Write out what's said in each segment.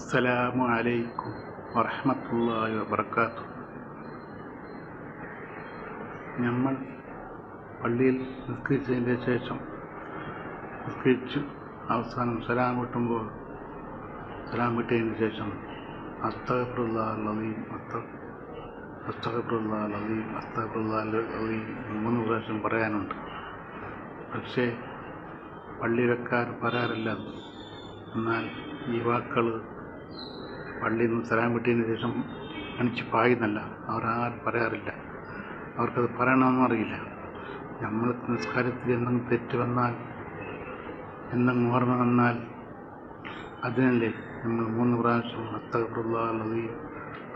അസ്സലാമു അലൈക്കും വറഹ്മത്തുള്ളാഹി വബറകാതുഹു. നമ്മൾ പള്ളിയിൽ നിസ്കരിച്ചതിൻ്റെ ശേഷം നിസ്കരിച്ച് അവസാനം സലാം കിട്ടുമ്പോൾ സലാം കിട്ടിയതിന് ശേഷം അസ്തഗ്ഫിറുല്ലാഹൽ അലീം അസ്തഗ്ഫിറുല്ലാഹൽ അലീം അസ്തഗ്ഫിറുല്ലാഹൽ അലീം 3 പ്രാവശ്യം പറയാനുണ്ട്. പക്ഷേ പള്ളിയിലൊക്കെ പറയാറില്ല. എന്നാൽ ഈ വാക്കുകൾ പള്ളിയിൽ നിന്ന് സലാം കിട്ടിയതിന് ശേഷം എണിച്ച് പായുന്നല്ല, അവരാരും പറയാറില്ല. അവർക്കത് പറയണമെന്നും അറിയില്ല. നമ്മൾ നിസ്കാരത്തിൽ എന്തെങ്കിലും തെറ്റ് വന്നാൽ, എന്തെങ്കിലും ഓർമ്മ വന്നാൽ അതിനല്ലേ നമ്മൾ 3 പ്രാവശ്യം അസ്തഗ്ഫിറുല്ലാഹൽ അലീം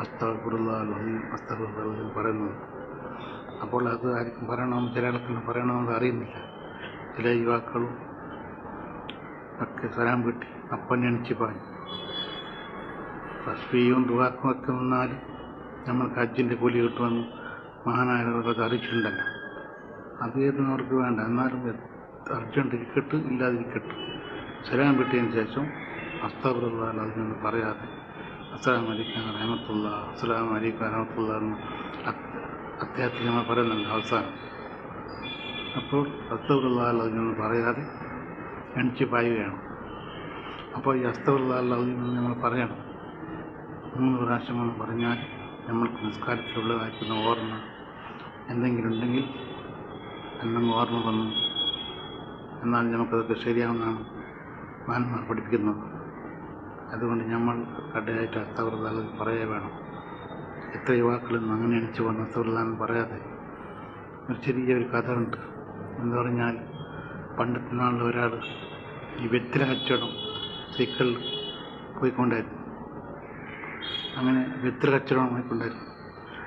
അസ്തഗ്ഫിറുല്ലാഹൽ അലീം അസ്തഗ്ഫിറുല്ലാഹൽ അലീം പറയുന്നത്. അപ്പോൾ അത് ആർക്കും പറയണമെന്ന്, ചില ആൾക്കെല്ലാം പറയണമെന്ന് അറിയുന്നില്ല. ചില യുവാക്കളും ഒക്കെ സലാം കിട്ടി അപ്പം എണിച്ച് പായും. തസ്ബീഹും ദുആക്കും ഒക്കെ വന്നാൽ നമ്മൾക്ക് ഹജ്ജിൻ്റെ കൂലി കിട്ടുമെന്ന് മഹാനായവർക്ക് അറിയിച്ചിട്ടുണ്ടല്ലോ. അത് ഏതൊന്നവർക്ക് വേണ്ട. എന്നാലും അർജൻറ്റ് ഇരിക്കട്ട് ഇല്ലാതിരിക്കട്ട് സലാം കിട്ടിയതിന് ശേഷം അസ്തഗ്ഫിറുല്ലാഹൽ അലീം എന്ന് പറയാതെ അസ്സലാമു അലൈക്കും വറഹ്മത്തുള്ളാഹി അസ്സലാമു അലൈക്കും വറഹ്മത്തുള്ളാഹി എന്ന് അദ്ദേഹത്തിൽ നമ്മൾ പറയുന്നുണ്ട് അവസാനം. അപ്പോൾ അസ്തഗ്ഫിറുല്ലാഹൽ അലീം എന്ന് പറയാതെ എണിച്ച് പായുകയാണ്. അപ്പോൾ ഈ അസ്തഗ്ഫിറുല്ലാഹൽ അലീം എന്ന് നമ്മൾ പറയണം. 3 പ്രാവശ്യം പറഞ്ഞാൽ നമ്മൾക്ക് നിസ്കാരത്തിലുള്ളതായിരിക്കുന്ന ഓർമ്മ എന്തെങ്കിലും ഉണ്ടെങ്കിൽ, എന്തെങ്കിലും ഓർമ്മ വന്നു എന്നാൽ നമുക്കതൊക്കെ ശരിയാവുന്നതാണ് മഹാന്മാർ പഠിപ്പിക്കുന്നത്. അതുകൊണ്ട് നമ്മൾ കടയായിട്ട് അസ്തഗ്ഫിറുല്ലാഹൽ അലീം പറയേ വേണം. എത്ര യുവാക്കളൊന്നും അങ്ങനെ എണിച്ച് വന്ന് അസ്തഗ്ഫിറുല്ലാഹൽ എന്ന് പറയാതെ. ഒരു ചെറിയൊരു കഥ ഉണ്ട്. എന്ന് പറഞ്ഞാൽ, പണ്ടത്തെ നാളിൽ ഒരാൾ ഈ വെറ്റില കച്ചവടം സൈക്കിളിൽ പോയിക്കൊണ്ടായിരുന്നു. അങ്ങനെ വെറ്റില കച്ചവടം പോയിക്കൊണ്ടായിരുന്നു.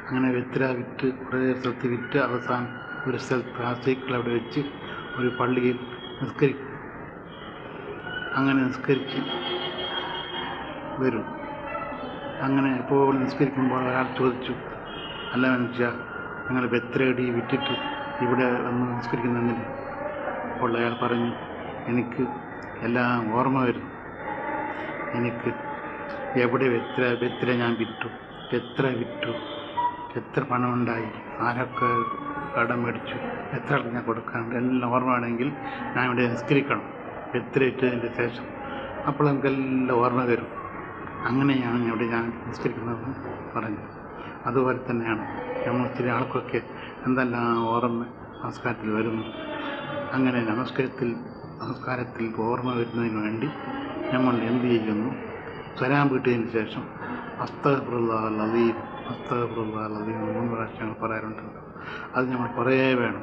അങ്ങനെ വെറ്റില വിറ്റ് കുറേ സ്ഥലത്ത് വിറ്റ് അവസാനം ഒരു സ്ഥലത്ത് ആ സൈക്കിൾ അവിടെ വെച്ച് ഒരു പള്ളിയിൽ നിസ്കരിക്കും. അങ്ങനെ നിസ്കരിച്ച് വരും. അങ്ങനെ എപ്പോൾ നിസ്കരിക്കുമ്പോൾ ഒരാൾ ചോദിച്ചു, അല്ല മനുഷ്യ, നിങ്ങൾ വെറ്റിലടി വിറ്റിട്ട് ഇവിടെ വന്ന് നിസ്കരിക്കുന്നെങ്കിൽ? അപ്പോൾ അയാൾ പറഞ്ഞു, എനിക്ക് എല്ലാം ഓർമ്മ വരും. എനിക്ക് എവിടെ വെറ്റില ഞാൻ വിറ്റു, എത്ര വിറ്റു, എത്ര പണമുണ്ടായി, ആരൊക്കെ കടം മേടിച്ചു, എത്ര ആൾക്ക് ഞാൻ കൊടുക്കാനുണ്ട്, എല്ലാം ഓർമ്മയാണെങ്കിൽ ഞാൻ ഇവിടെ നിസ്കരിക്കണം വെറ്റില ഇട്ടതിൻ്റെ ശേഷം. അപ്പോൾ നമുക്കെല്ലാം ഓർമ്മ വരും. അങ്ങനെയാണ് ഇവിടെ ഞാൻ നിസ്കരിക്കുന്നതെന്ന് പറഞ്ഞു. അതുപോലെ തന്നെയാണ് നമ്മൾ ചില ആൾക്കൊക്കെ എന്തെല്ലാം ഓർമ്മ നമസ്കാരത്തിൽ വരുന്നു. അങ്ങനെ നമസ്കാരത്തിൽ ഓർമ്മ വരുന്നതിന് വേണ്ടി നമ്മൾ എന്ത് ചെയ്യുന്നു? സലാം വീട്ടിയതിന് ശേഷം അസ്തഗ്ഫിറുല്ലാഹൽ അലീം അസ്തഗ്ഫിറുല്ലാഹൽ അലീം 3 പ്രാവശ്യം പറയാറുണ്ടല്ലോ. അത് നമ്മൾ പറയേ വേണം.